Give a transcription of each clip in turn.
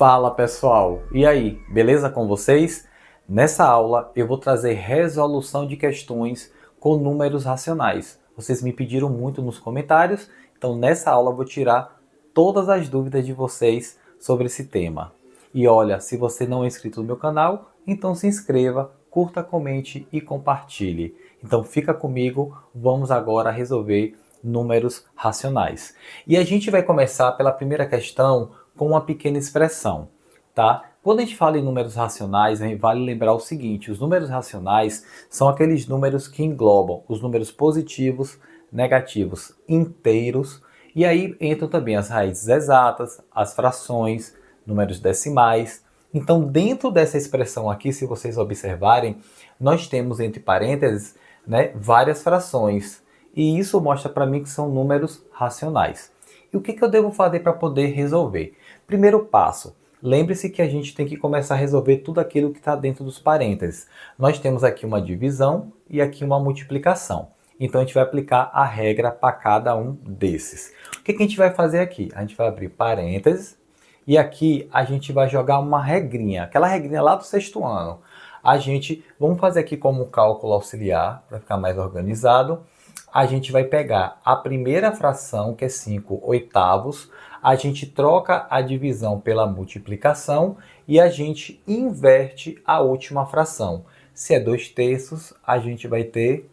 Fala pessoal, e aí, beleza com vocês? Nessa aula eu vou trazer resolução de questões com números racionais. Vocês me pediram muito nos comentários, então nessa aula eu vou tirar todas as dúvidas de vocês sobre esse tema. E olha, se você não é inscrito no meu canal, então se inscreva, curta, comente e compartilhe. Então fica comigo, vamos agora resolver números racionais. E a gente vai começar pela primeira questão com uma pequena expressão, tá? Quando a gente fala em números racionais, vale lembrar o seguinte: os números racionais são aqueles números que englobam os números positivos, negativos, inteiros, e aí entram também as raízes exatas, as frações, números decimais. Então, dentro dessa expressão aqui, se vocês observarem, nós temos entre parênteses, né, várias frações, e isso mostra para mim que são números racionais. E o que eu devo fazer para poder resolver? Primeiro passo, lembre-se que a gente tem que começar a resolver tudo aquilo que está dentro dos parênteses. Nós temos aqui uma divisão e aqui uma multiplicação. Então a gente vai aplicar a regra para cada um desses. O que a gente vai fazer aqui? A gente vai abrir parênteses e aqui a gente vai jogar uma regrinha, aquela regrinha lá do sexto ano. Vamos fazer aqui como um cálculo auxiliar, para ficar mais organizado. A gente vai pegar a primeira fração, que é 5 oitavos, a gente troca a divisão pela multiplicação e a gente inverte a última fração. Se é 2 terços, a gente vai ter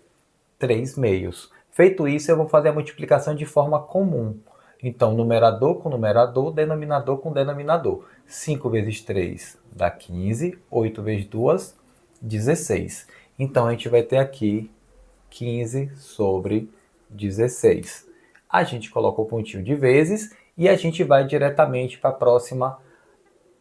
3 meios. Feito isso, eu vou fazer a multiplicação de forma comum. Então, numerador com numerador, denominador com denominador. 5 vezes 3 dá 15, 8 vezes 2, 16. Então, a gente vai ter aqui 15 sobre 16. A gente coloca o pontinho de vezes e a gente vai diretamente para a próxima,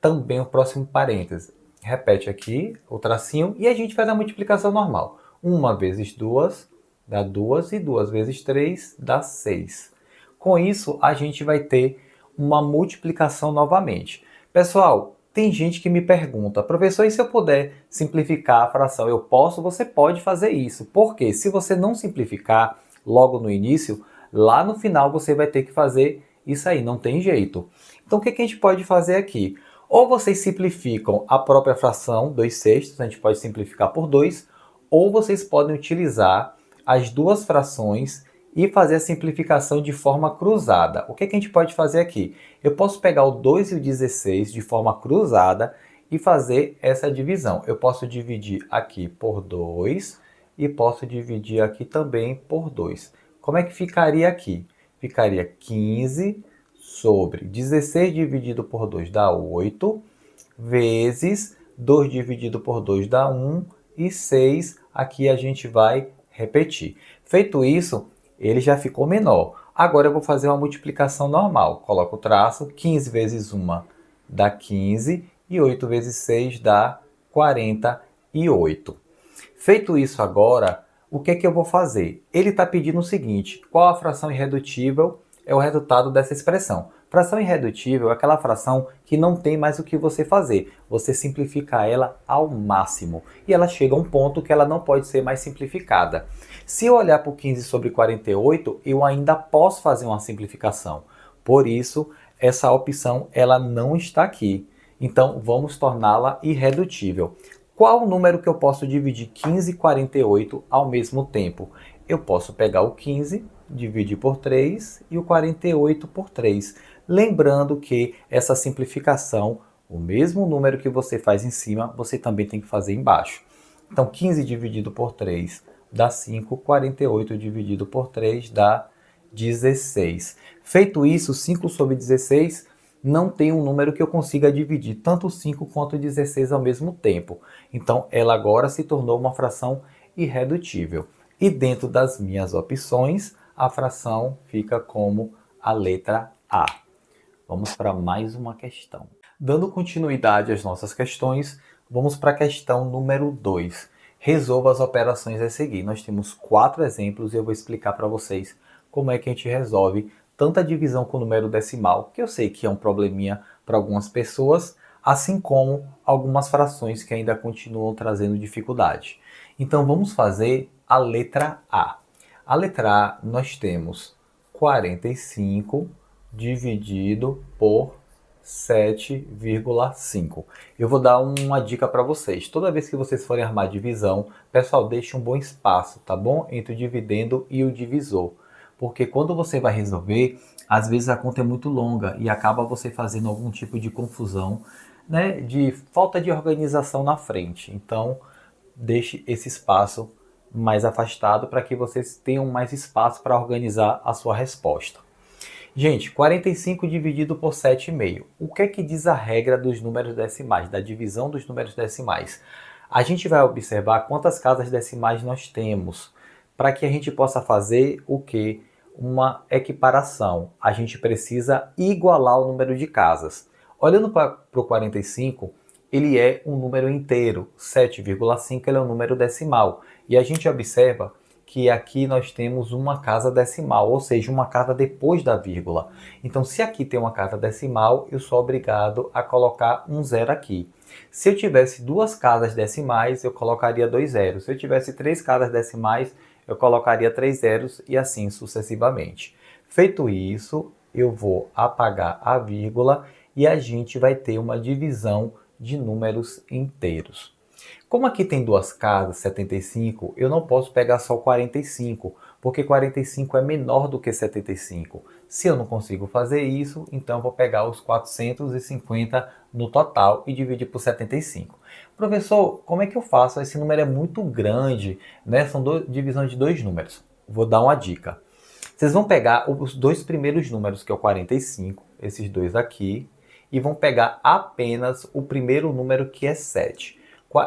também o próximo parêntese. Repete aqui o tracinho e a gente faz a multiplicação normal. 1 vezes 2 dá 2 e 2 vezes 3 dá 6. Com isso, a gente vai ter uma multiplicação novamente. Pessoal, tem gente que me pergunta: professor, e se eu puder simplificar a fração? Eu posso, você pode fazer isso. Porque se você não simplificar logo no início, lá no final você vai ter que fazer isso aí, não tem jeito. Então o que a gente pode fazer aqui? Ou vocês simplificam a própria fração, 2 sextos, a gente pode simplificar por 2, ou vocês podem utilizar as duas frações e fazer a simplificação de forma cruzada. O que a gente pode fazer aqui? Eu posso pegar o 2 e o 16 de forma cruzada e fazer essa divisão. Eu posso dividir aqui por 2 e posso dividir aqui também por 2. Como é que ficaria aqui? Ficaria 15 sobre 16 dividido por 2 dá 8, vezes 2 dividido por 2 dá 1 e 6, aqui a gente vai repetir. Feito isso, ele já ficou menor. Agora eu vou fazer uma multiplicação normal. Coloco o traço, 15 vezes 1 dá 15 e 8 vezes 6 dá 48. Feito isso agora, o que eu vou fazer? Ele está pedindo o seguinte: qual a fração irredutível é o resultado dessa expressão? Fração irredutível é aquela fração que não tem mais o que você fazer. Você simplifica ela ao máximo. E ela chega a um ponto que ela não pode ser mais simplificada. Se eu olhar para o 15 sobre 48, eu ainda posso fazer uma simplificação. Por isso, essa opção ela não está aqui. Então, vamos torná-la irredutível. Qual o número que eu posso dividir 15 e 48 ao mesmo tempo? Eu posso pegar o 15, dividir por 3 e o 48 por 3. Lembrando que essa simplificação, o mesmo número que você faz em cima, você também tem que fazer embaixo. Então, 15 dividido por 3 dá 5, 48 dividido por 3 dá 16. Feito isso, 5 sobre 16 não tem um número que eu consiga dividir tanto 5 quanto 16 ao mesmo tempo. Então, ela agora se tornou uma fração irredutível. E dentro das minhas opções, a fração fica como a letra A. Vamos para mais uma questão. Dando continuidade às nossas questões, vamos para a questão número 2. Resolva as operações a seguir. Nós temos 4 exemplos e eu vou explicar para vocês como é que a gente resolve tanto a divisão com número decimal, que eu sei que é um probleminha para algumas pessoas, assim como algumas frações que ainda continuam trazendo dificuldade. Então vamos fazer a letra A. A letra A nós temos 45 dividido por 7,5. Eu vou dar uma dica para vocês. Toda vez que vocês forem armar divisão, pessoal, deixe um bom espaço, tá bom? Entre o dividendo e o divisor. Porque quando você vai resolver, às vezes a conta é muito longa e acaba você fazendo algum tipo de confusão, né? De falta de organização na frente. Então, deixe esse espaço mais afastado para que vocês tenham mais espaço para organizar a sua resposta. Gente, 45 dividido por 7,5. O que é que diz a regra dos números decimais, da divisão dos números decimais? A gente vai observar quantas casas decimais nós temos, para que a gente possa fazer o quê? Uma equiparação. A gente precisa igualar o número de casas. Olhando para o 45, ele é um número inteiro, 7,5 ele é um número decimal. E a gente observa que aqui nós temos uma casa decimal, ou seja, uma casa depois da vírgula. Então, se aqui tem uma casa decimal, eu sou obrigado a colocar um zero aqui. Se eu tivesse duas casas decimais, eu colocaria 2 zeros. Se eu tivesse 3 casas decimais, eu colocaria 3 zeros e assim sucessivamente. Feito isso, eu vou apagar a vírgula e a gente vai ter uma divisão de números inteiros. Como aqui tem duas casas, 75, eu não posso pegar só 45, porque 45 é menor do que 75. Se eu não consigo fazer isso, então eu vou pegar os 450 no total e dividir por 75. Professor, como é que eu faço? Esse número é muito grande, né? São divisões de dois números. Vou dar uma dica. Vocês vão pegar os dois primeiros números, que é o 45, esses dois aqui, e vão pegar apenas o primeiro número, que é 7.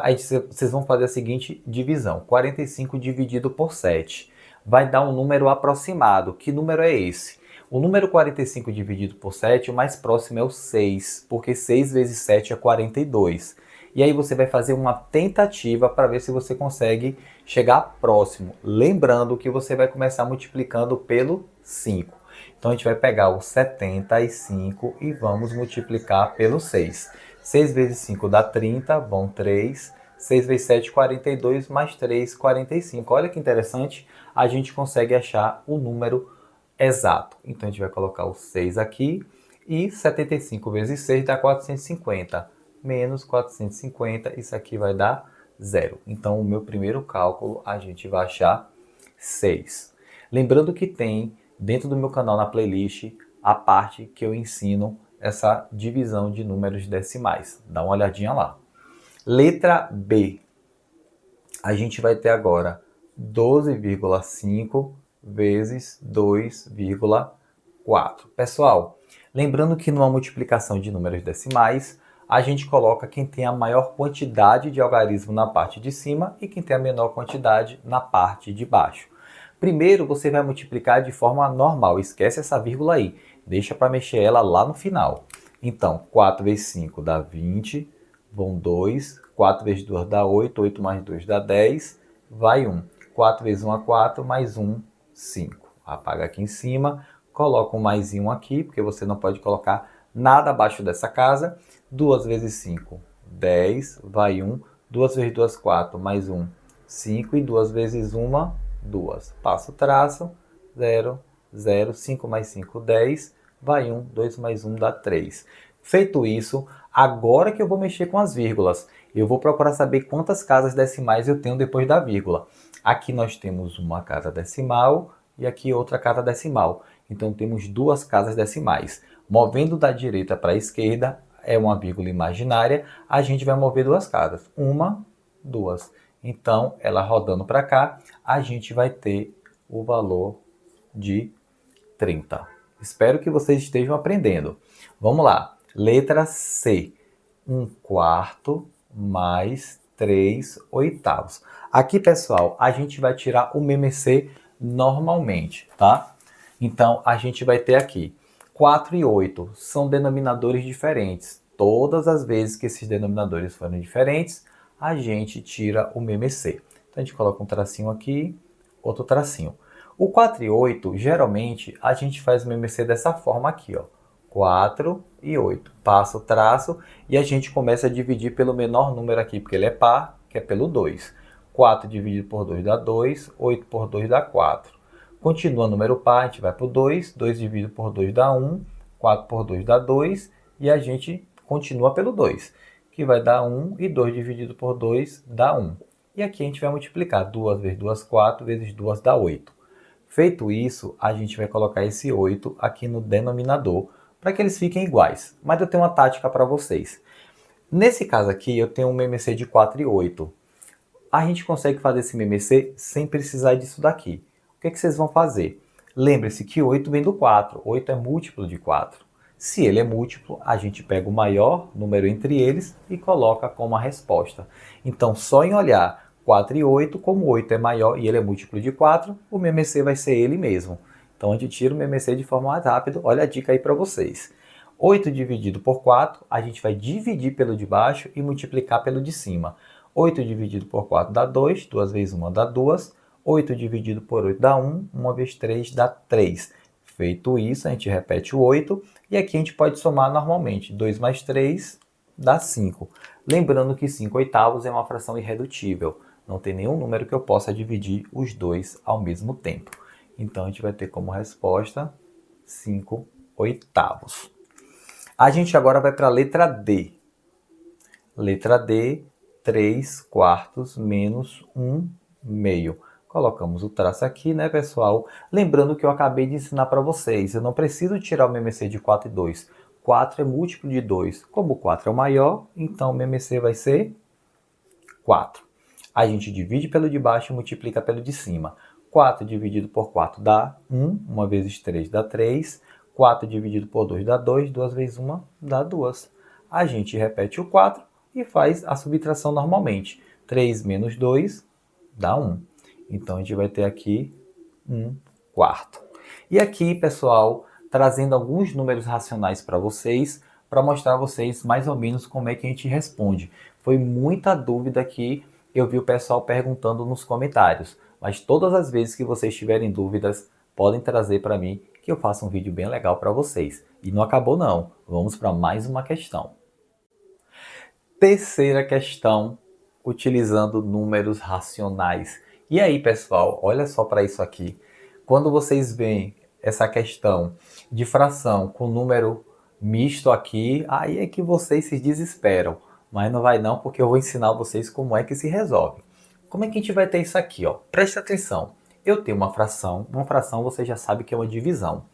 Aí vocês vão fazer a seguinte divisão. 45 dividido por 7 vai dar um número aproximado. Que número é esse? O número 45 dividido por 7, o mais próximo é o 6, porque 6 vezes 7 é 42. E aí você vai fazer uma tentativa para ver se você consegue chegar próximo. Lembrando que você vai começar multiplicando pelo 5. Então a gente vai pegar o 75 e vamos multiplicar pelo 6. 6 vezes 5 dá 30, vão 3. 6 vezes 7, 42, mais 3, 45. Olha que interessante, a gente consegue achar o número exato. Então a gente vai colocar o 6 aqui e 75 vezes 6 dá 450. Menos 450, isso aqui vai dar 0. Então o meu primeiro cálculo a gente vai achar 6. Lembrando que tem dentro do meu canal na playlist a parte que eu ensino essa divisão de números decimais. Dá uma olhadinha lá. Letra B. A gente vai ter agora 12,5 vezes 2,4. Pessoal, lembrando que numa multiplicação de números decimais, a gente coloca quem tem a maior quantidade de algarismo na parte de cima e quem tem a menor quantidade na parte de baixo. Primeiro, você vai multiplicar de forma normal. Esquece essa vírgula aí. Deixa para mexer ela lá no final. Então, 4 vezes 5 dá 20. Vão 2. 4 vezes 2 dá 8. 8 mais 2 dá 10. Vai 1. 4 vezes 1 é 4. Mais 1, 5. Apaga aqui em cima. Coloca um mais 1 aqui, porque você não pode colocar nada abaixo dessa casa. 2 vezes 5, 10. Vai 1. 2 vezes 2, 4. Mais 1, 5. E 2 vezes 1, 2. Passa o traço. 0, 0. 5 mais 5, 10. Vai 1. 2 mais 1 dá 3. Feito isso, agora que eu vou mexer com as vírgulas, eu vou procurar saber quantas casas decimais eu tenho depois da vírgula. Aqui nós temos uma casa decimal e aqui outra casa decimal. Então temos duas casas decimais. Movendo da direita para a esquerda, é uma vírgula imaginária, a gente vai mover duas casas. 1, 2. Então, ela rodando para cá, a gente vai ter o valor de 30. Espero que vocês estejam aprendendo. Vamos lá. Letra C. 1/4 mais 3/8. Aqui, pessoal, a gente vai tirar o MMC normalmente, tá? Então, a gente vai ter aqui 4 e 8 são denominadores diferentes. Todas as vezes que esses denominadores forem diferentes, a gente tira o MMC. Então, a gente coloca um tracinho aqui, outro tracinho. O 4 e 8, geralmente, a gente faz o MMC dessa forma aqui, ó. 4 e 8. Passa o traço e a gente começa a dividir pelo menor número aqui, porque ele é par, que é pelo 2. 4 dividido por 2 dá 2, 8 por 2 dá 4. Continua número par, a gente vai para o 2, 2 dividido por 2 dá 1, 4 por 2 dá 2, e a gente continua pelo 2, que vai dar 1, e 2 dividido por 2 dá 1. E aqui a gente vai multiplicar 2 vezes 2, 4, vezes 2 dá 8. Feito isso, a gente vai colocar esse 8 aqui no denominador, para que eles fiquem iguais. Mas eu tenho uma tática para vocês. Nesse caso aqui, eu tenho um MMC de 4 e 8. A gente consegue fazer esse MMC sem precisar disso daqui. O que vocês vão fazer? Lembre-se que 8 vem do 4. 8 é múltiplo de 4. Se ele é múltiplo, a gente pega o maior número entre eles e coloca como a resposta. Então, só em olhar 4 e 8, como 8 é maior e ele é múltiplo de 4, o MMC vai ser ele mesmo. Então, a gente tira o MMC de forma mais rápida. Olha a dica aí para vocês. 8 dividido por 4, a gente vai dividir pelo de baixo e multiplicar pelo de cima. 8 dividido por 4 dá 2, 2 vezes 1 dá 2. 8 dividido por 8 dá 1, 1 vezes 3 dá 3. Feito isso, a gente repete o 8 e aqui a gente pode somar normalmente. 2 mais 3 dá 5. Lembrando que 5 oitavos é uma fração irredutível. Não tem nenhum número que eu possa dividir os dois ao mesmo tempo. Então a gente vai ter como resposta 5 oitavos. A gente agora vai para a letra D. Letra D, 3 quartos menos 1 meio. Colocamos o traço aqui, né, pessoal? Lembrando que eu acabei de ensinar para vocês. Eu não preciso tirar o MMC de 4 e 2. 4 é múltiplo de 2. Como 4 é o maior, então o MMC vai ser 4. A gente divide pelo de baixo e multiplica pelo de cima. 4 dividido por 4 dá 1. 1 vezes 3 dá 3. 4 dividido por 2 dá 2. 2 vezes 1 dá 2. A gente repete o 4 e faz a subtração normalmente. 3 menos 2 dá 1. Então, a gente vai ter aqui 1 quarto. E aqui, pessoal, trazendo alguns números racionais para vocês, para mostrar a vocês mais ou menos como é que a gente responde. Foi muita dúvida que eu vi o pessoal perguntando nos comentários. Mas todas as vezes que vocês tiverem dúvidas, podem trazer para mim, que eu faço um vídeo bem legal para vocês. E não acabou não. Vamos para mais uma questão. Terceira questão, utilizando números racionais. E aí, pessoal, olha só para isso aqui. Quando vocês veem essa questão de fração com número misto aqui, aí é que vocês se desesperam. Mas não vai não, porque eu vou ensinar vocês como é que se resolve. Como é que a gente vai ter isso aqui, ó? Preste atenção. Eu tenho uma fração você já sabe que é uma divisão.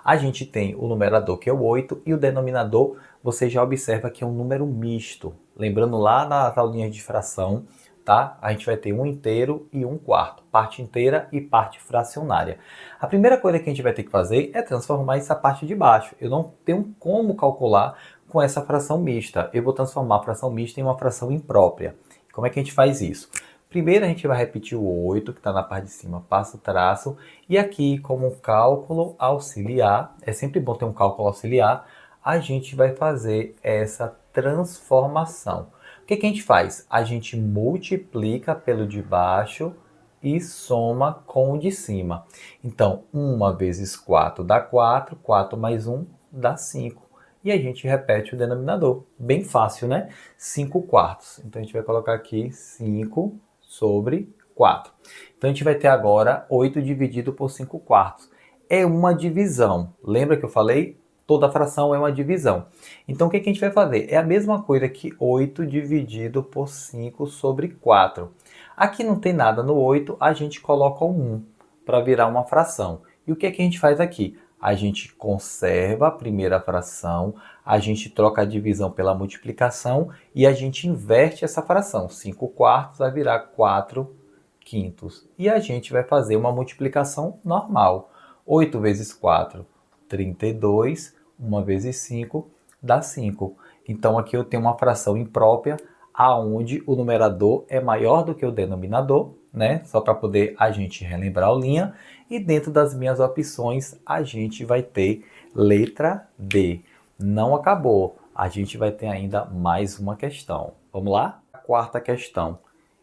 A gente tem o numerador, que é o 8, e o denominador, você já observa que é um número misto. Lembrando lá nas aulinhas de fração, tá? A gente vai ter um inteiro e um quarto, parte inteira e parte fracionária. A primeira coisa que a gente vai ter que fazer é transformar essa parte de baixo. Eu não tenho como calcular com essa fração mista. Eu vou transformar a fração mista em uma fração imprópria. Como é que a gente faz isso? Primeiro a gente vai repetir o 8, que está na parte de cima, passa o traço. E aqui, como um cálculo auxiliar, é sempre bom ter um cálculo auxiliar, a gente vai fazer essa transformação. O que a gente faz? A gente multiplica pelo de baixo e soma com o de cima. Então, 1 vezes 4 dá 4, 4 mais 1 dá 5. E a gente repete o denominador. Bem fácil, né? 5 quartos. Então, a gente vai colocar aqui 5 sobre 4. Então, a gente vai ter agora 8 dividido por 5 quartos. É uma divisão. Lembra que eu falei? Toda fração é uma divisão. Então, o que a gente vai fazer? É a mesma coisa que 8 dividido por 5 sobre 4. Aqui não tem nada no 8, a gente coloca um 1 para virar uma fração. E o que a gente faz aqui? A gente conserva a primeira fração, a gente troca a divisão pela multiplicação e a gente inverte essa fração. 5 quartos vai virar 4 quintos. E a gente vai fazer uma multiplicação normal. 8 vezes 4, 32. 1 vezes 5 dá 5. Então aqui eu tenho uma fração imprópria, aonde o numerador é maior do que o denominador, né? Só para poder a gente relembrar a linha. E dentro das minhas opções, a gente vai ter letra D. Não acabou. A gente vai ter ainda mais uma questão. Vamos lá? A quarta questão.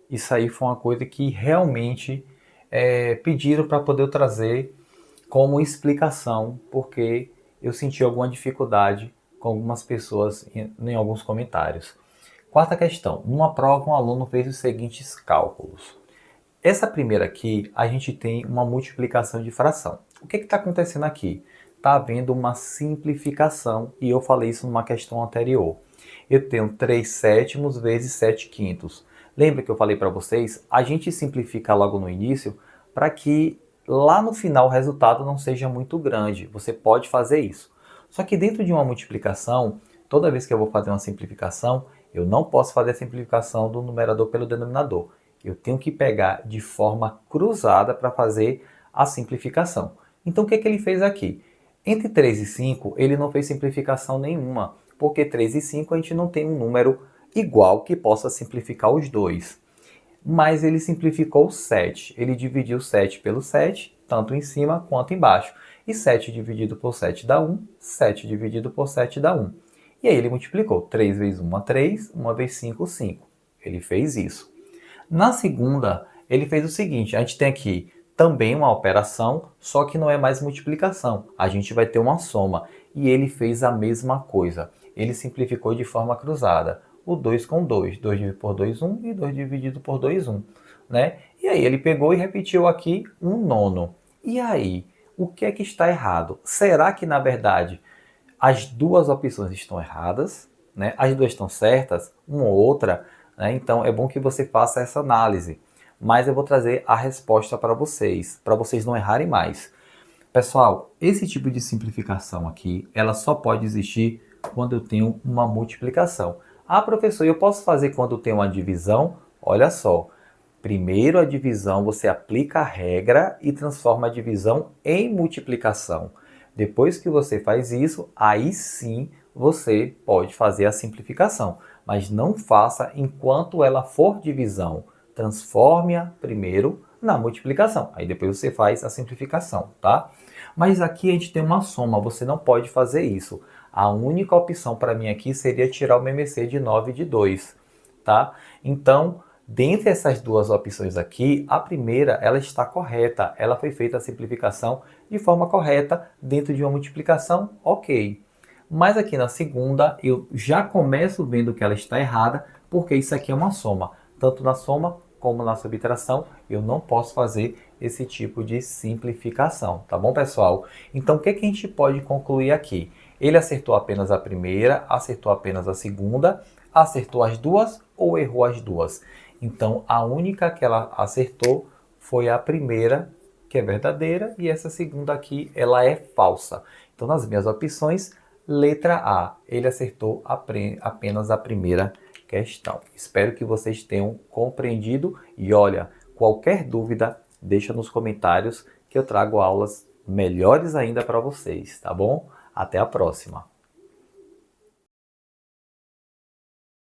Isso aí foi uma coisa que realmente pediram para poder eu trazer como explicação, porque eu senti alguma dificuldade com algumas pessoas em alguns comentários. Quarta questão. Numa prova, um aluno fez os seguintes cálculos. Essa primeira aqui, a gente tem uma multiplicação de fração. O que está acontecendo aqui? está havendo uma simplificação, e eu falei isso numa questão anterior. Eu tenho 3 sétimos vezes 7 quintos. Lembra que eu falei para vocês? A gente simplifica logo no início para que lá no final o resultado não seja muito grande. Você pode fazer isso. Só que dentro de uma multiplicação, toda vez que eu vou fazer uma simplificação, eu não posso fazer a simplificação do numerador pelo denominador. Eu tenho que pegar de forma cruzada para fazer a simplificação. Então o que ele fez aqui? Entre 3 e 5, ele não fez simplificação nenhuma, porque 3 e 5 a gente não tem um número igual que possa simplificar os dois. Mas ele simplificou o 7. Ele dividiu 7 pelo 7, tanto em cima quanto embaixo. E 7 dividido por 7 dá 1, 7 dividido por 7 dá 1. E aí ele multiplicou. 3 vezes 1 é 3, 1 vezes 5, 5. Ele fez isso. Na segunda, ele fez o seguinte, a gente tem aqui também uma operação, só que não é mais multiplicação. A gente vai ter uma soma. E ele fez a mesma coisa. Ele simplificou de forma cruzada. O 2 com 2. 2 dividido por 2, 1. E 2 dividido por 2, 1. Né? E aí ele pegou e repetiu aqui 1/9. E aí, o que é que está errado? Será que, na verdade, as duas opções estão erradas? Né? As duas estão certas? Uma ou outra? Né? Então, é bom que você faça essa análise. Mas eu vou trazer a resposta para vocês não errarem mais. Pessoal, esse tipo de simplificação aqui, ela só pode existir quando eu tenho uma multiplicação. Ah, professor, eu posso fazer quando eu tenho uma divisão? Olha só, primeiro a divisão você aplica a regra e transforma a divisão em multiplicação. Depois que você faz isso, aí sim você pode fazer a simplificação. Mas não faça enquanto ela for divisão. Transforme-a primeiro na multiplicação. Aí depois você faz a simplificação, tá? Mas aqui a gente tem uma soma, você não pode fazer isso. A única opção para mim aqui seria tirar o MMC de 9 de 2, tá? Então, dentre essas duas opções aqui, a primeira, ela está correta. Ela foi feita a simplificação de forma correta dentro de uma multiplicação, ok. Mas aqui na segunda, eu já começo vendo que ela está errada, porque isso aqui é uma soma. Tanto na soma como na subtração, eu não posso fazer esse tipo de simplificação, tá bom, pessoal? Então, o que a gente pode concluir aqui? Ele acertou apenas a primeira, acertou apenas a segunda, acertou as duas ou errou as duas? Então, a única que ela acertou foi a primeira, que é verdadeira, e essa segunda aqui, ela é falsa. Então, nas minhas opções, letra A, ele acertou apenas a primeira questão. Espero que vocês tenham compreendido e olha, qualquer dúvida, deixa nos comentários que eu trago aulas melhores ainda para vocês, tá bom? Até a próxima!